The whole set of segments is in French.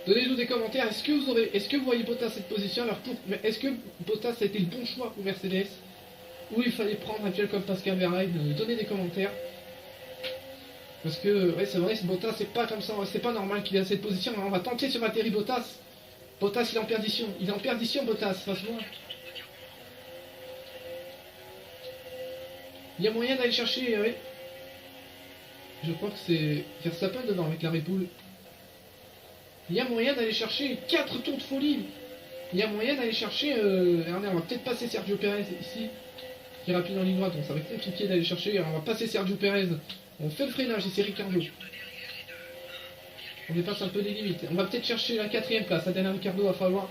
Donnez-nous des commentaires. Est-ce que vous voyez Bottas cette position? Alors est-ce que Bottas a été le bon choix pour Mercedes? Ou il fallait prendre un pilote comme Pascal Wehrlein? Donnez des commentaires. Parce que, ouais, c'est vrai, ce Bottas, c'est pas comme ça, c'est pas normal qu'il ait cette position. Alors, on va tenter sur Valtteri Bottas. Bottas, il est en perdition. Il est en perdition, Bottas, face-moi. Il y a moyen d'aller chercher, ouais. Je crois que c'est Verstappen devant avec la Red Bull. Il y a moyen d'aller chercher 4 tours de folie. Il y a moyen d'aller chercher. Regardez, on va peut-être passer Sergio Perez ici. Qui est rapide en ligne droite, donc ça va être compliqué d'aller chercher. Alors, on va passer Sergio Perez. On fait le freinage et c'est Ricardo. On dépasse un peu les limites. On va peut-être chercher la 4ème place. Adrien Ricardo, va falloir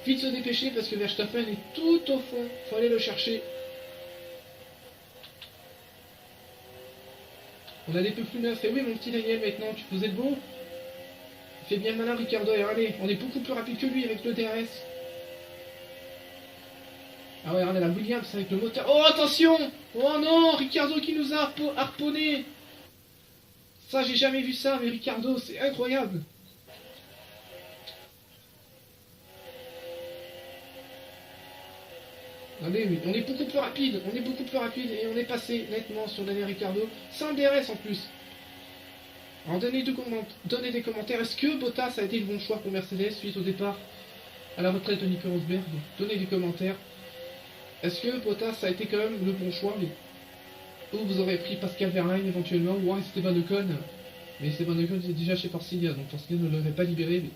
vite se dépêcher parce que Verstappen est tout au fond. Faut aller le chercher. On a des peu plus neufs. Et oui, mon petit Daniel, maintenant, tu faisais le beau. Fais bien le malin, Ricardo. Et allez, on est beaucoup plus rapide que lui avec le DRS. Ah ouais, regardez la Williams avec le moteur. Oh, attention! Oh non, Ricardo qui nous a harponné. Ça, j'ai jamais vu ça, mais Ricardo, c'est incroyable. Allez, oui, on est beaucoup plus rapide. On est beaucoup plus rapide et on est passé nettement sur Daniel Ricardo. Sans DRS en plus. Alors, donnez des commentaires. Est-ce que Bottas a été le bon choix pour Mercedes suite au départ à la retraite de Nico Rosberg? Donnez des commentaires. Est-ce que Bottas a été quand même le bon choix? Ou vous aurez pris Pascal Wehrlein éventuellement, ou Esteban Ocon. Mais Esteban Ocon était déjà chez Force India, donc Force India ne l'aurait pas libéré. Mais...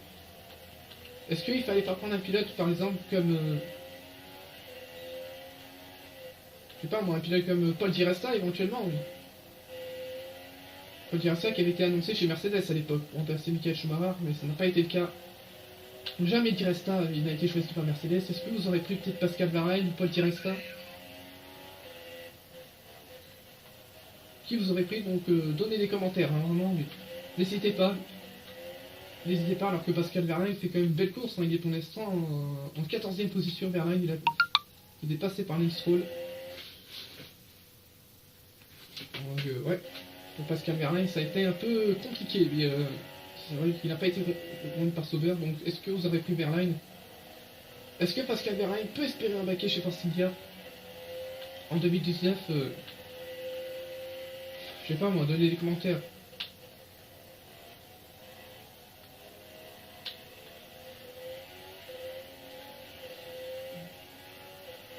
est-ce qu'il fallait pas prendre un pilote par exemple comme... je sais pas moi, un pilote comme Paul Di Resta éventuellement, oui. Paul Di Resta qui avait été annoncé chez Mercedes à l'époque pour remplacer Michael Schumacher, mais ça n'a pas été le cas. Jamais Di Resta il n'a été choisi par Mercedes. Est-ce que vous aurez pris peut-être Pascal Wehrlein ou Paul Di Resta? Qui vous aurez pris? Donc donnez des commentaires, hein, vraiment. N'hésitez pas. N'hésitez pas, alors que Pascal Wehrlein fait quand même une belle course. Hein, il est pour l'instant en 14ème position. Wehrlein, il est passé par Lance Stroll. Donc ouais, pour Pascal Wehrlein, ça a été un peu compliqué. Mais c'est vrai qu'il n'a pas été reconnu par Sauber. Donc est-ce que vous avez pris Wehrlein? Est-ce que Pascal Wehrlein peut espérer un baquet chez Force India en 2019? Je sais pas moi, donnez des commentaires.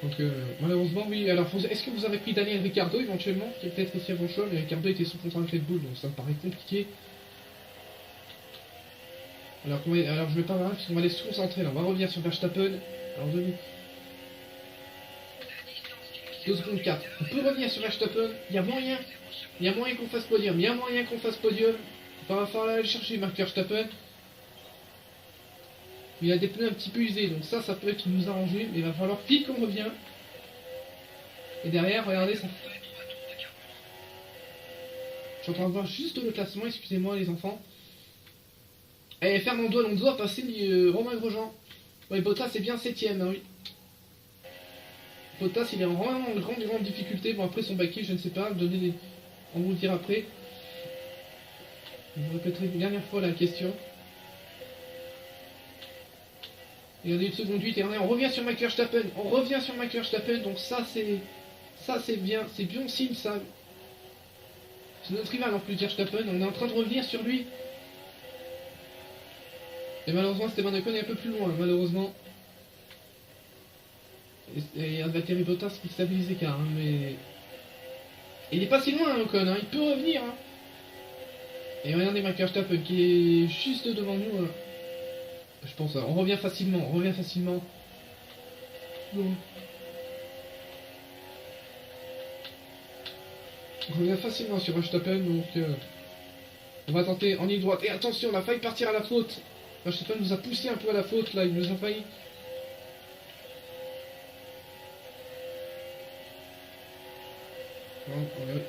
Donc malheureusement oui, alors est-ce que vous avez pris Daniel Ricciardo éventuellement, qui est peut-être aussi un bon choix, mais Ricciardo était sous contrat avec Red Bull, donc ça me paraît compliqué. Alors je vais pas voir, parce qu'on va aller se concentrer là, on va revenir sur Verstappen. Alors 2 secondes 4. On peut revenir sur Verstappen, il y a moyen qu'on fasse podium, il va falloir aller chercher Max Verstappen. Il a des pneus un petit peu usés, donc ça peut être nous arranger, mais il va falloir vite qu'on revient. Et derrière, regardez ça. Je suis en train de voir juste le classement, excusez-moi les enfants. Et Fernando Alonso a passé Romain Grosjean. Ouais, Bottas c'est bien 7ème, hein, oui. Bottas il est en vraiment grande difficulté. Bon, après son baquet, je ne sais pas, on vous le dira après. Je vous répéterai une dernière fois la question. Regardez, 1 seconde 8 et on revient sur Max Verstappen. Donc ça c'est bien signe ça. C'est notre rival en plus Verstappen, on est en train de revenir sur lui. Et malheureusement Esteban Ocon est un peu plus loin, malheureusement. Et il y a Valtteri Bottas qui stabilise l'écart, hein, mais... et il est pas si loin Ocon, hein, il peut revenir. Hein. Et regardez Max Verstappen qui est juste devant nous. Je pense, on revient facilement, Bon. On revient facilement sur Verstappen, donc on va tenter en ligne droite. Et attention, on a failli partir à la faute. Verstappen nous a poussé un peu à la faute, là, il nous a failli.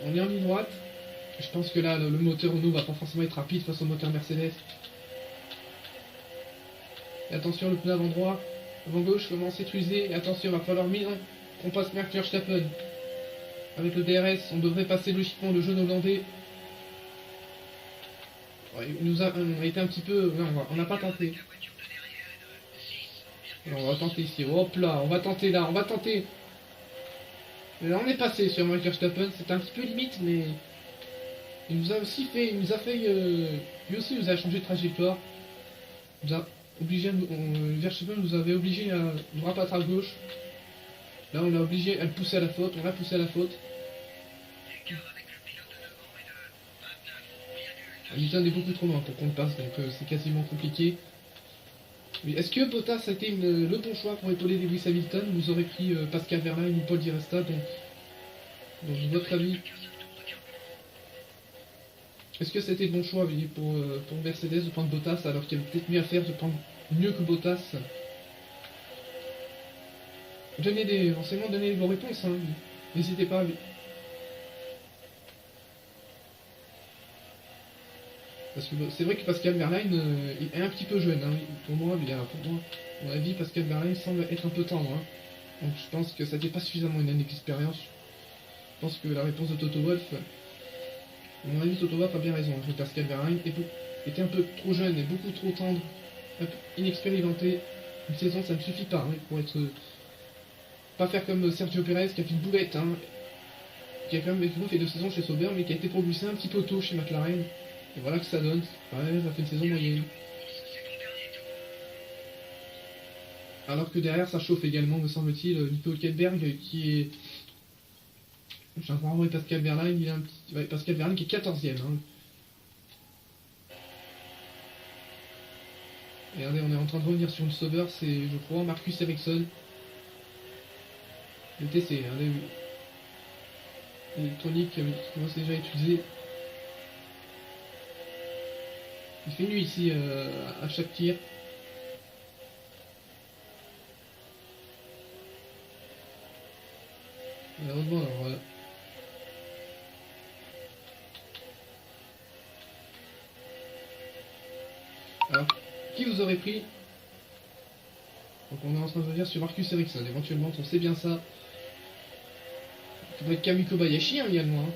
On est en ligne droite. Je pense que là, le moteur Renault va pas forcément être rapide face au moteur Mercedes. Et attention, le pneu avant droit, avant gauche commence à être usé. Et attention, il va falloir qu'on passe Max Verstappen. Avec le DRS, on devrait passer logiquement le jeune hollandais. Ouais, on a été un petit peu... Non, on n'a pas tenté. Alors, on va tenter ici. Hop là, on va tenter là, on va tenter. Et là, on est passé sur Max Verstappen. C'était un petit peu limite, mais... Il nous a aussi fait... Il nous a fait... Lui aussi, il nous a changé de trajectoire. Il nous a obligé Verstappen nous avait obligé à nous rabattre à gauche. Là, on l'a obligé à le pousser à la faute. On l'a poussé à la faute. Hamilton est beaucoup trop loin pour qu'on le passe, donc c'est quasiment compliqué. Mais est-ce que Bottas a été le bon choix pour épauler Lewis Hamilton? Vous aurez pris Pascal Wehrlein ou Paul Di Resta, donc votre avis, est-ce que c'était le bon choix pour Mercedes de prendre Bottas alors qu'il y avait peut-être mieux à faire de prendre mieux que Bottas? Donnez vos réponses, hein. N'hésitez pas. Parce que c'est vrai que Pascal Wehrlein est un petit peu jeune, hein. Pour moi, à mon avis, Pascal Wehrlein semble être un peu tendre, hein. Donc je pense que ça n'est pas suffisamment une année d'expérience. Je pense que la réponse de Toto Wolff, à mon avis, Toto Wolff a bien raison. Que Pascal Wehrlein était un peu trop jeune et beaucoup trop tendre, un peu inexpérimenté. Une saison, ça ne suffit pas, hein, pour être... Pas faire comme Sergio Perez qui a fait une boulette, hein, qui a quand même fait 2 saisons chez Sauber, mais qui a été propulsé un petit peu tôt chez McLaren. Et voilà que ça donne. Ouais, ça fait une saison moyenne. Alors que derrière, ça chauffe également, me semble-t-il. Nico Hülkenberg qui est... Je suis en train de voir Pascal Wehrlein, il a un petit... Ouais, Pascal Wehrlein qui est 14ème. Hein. Regardez, on est en train de revenir sur une Sauber, c'est, je crois, Marcus Ericsson. Le TC, regardez, l'électronique qui commence déjà à utiliser. Il fait nuit ici à chaque tir. Malheureusement, alors voilà. Alors, qui vous aurait pris? Donc on est en train de revenir sur Marcus Ericsson, éventuellement, on sait bien ça. Ça doit être Kami Kobayashi, hein, également. Hein.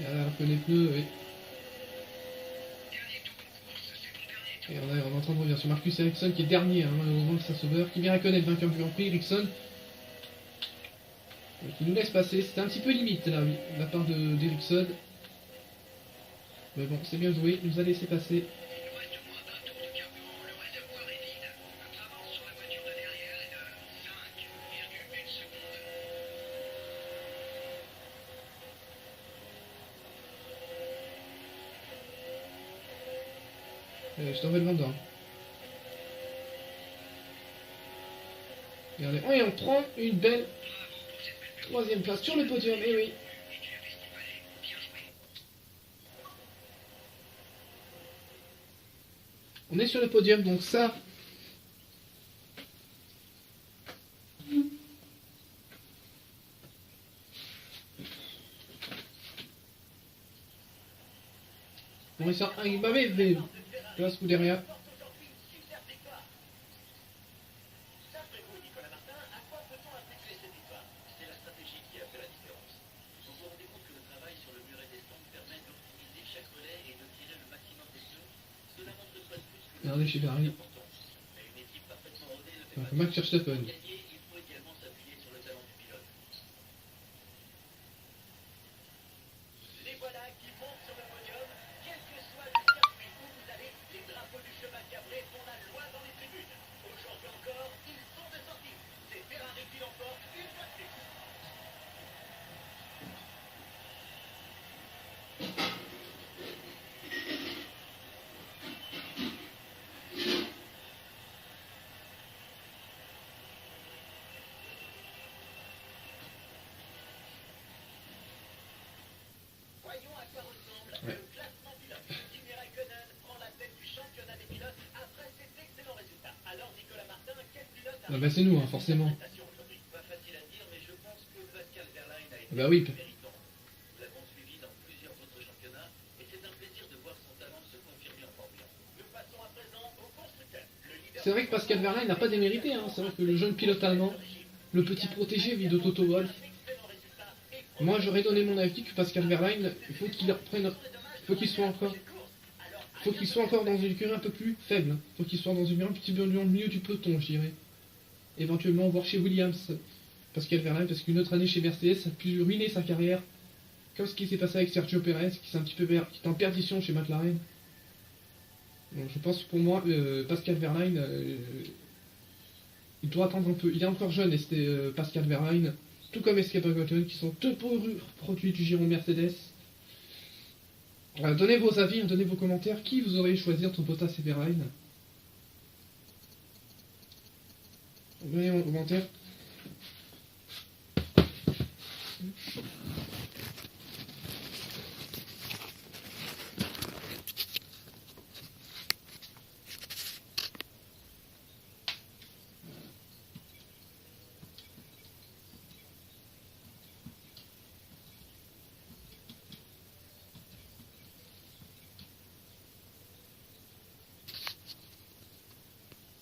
Alors que les pneus, oui. Et on est en train de revenir sur Marcus Ericsson qui est dernier, hein, malheureusement, de sa sauveur, qui vient reconnaître vainqueur du Grand Prix, Ericsson. Qui nous laisse passer, c'était un petit peu limite là, oui, de la part d'Ericsson. Mais bon, c'est bien joué, il nous a laissé passer. Je t'en vais le vendant. Regardez, oh, et on prend une belle 3ème place sur le podium, et oui. On est sur le podium, donc ça... On est sur un Babé, place ou derrière. Regardez chez Ferrari. Max Verstappen. Ouais. Ah bah c'est nous, hein, forcément. Bah oui. C'est vrai que Pascal Wehrlein n'a pas démérité, hein. C'est vrai que le jeune pilote allemand, le petit protégé vit de Toto Wolff. Moi j'aurais donné mon avis que Pascal Wehrlein, il faut qu'il reprenne, faut qu'il soit encore dans une écurie un peu plus faible. Il faut qu'il soit dans une écurie un petit peu dans le milieu du peloton, je dirais. Éventuellement voir chez Williams Pascal Wehrlein, parce qu'une autre année chez Mercedes, ça a pu ruiner sa carrière. Comme ce qui s'est passé avec Sergio Perez, qui est en perdition chez McLaren. Donc je pense pour moi, Pascal Wehrlein, il doit attendre un peu. Il est encore jeune, et c'était Pascal Wehrlein, tout comme Esteban Ocon, qui sont deux produits du giron Mercedes. Donnez vos avis, donnez vos commentaires. Qui vous auriez choisi entre Bottas et Wehrlein? Donnez vos commentaires.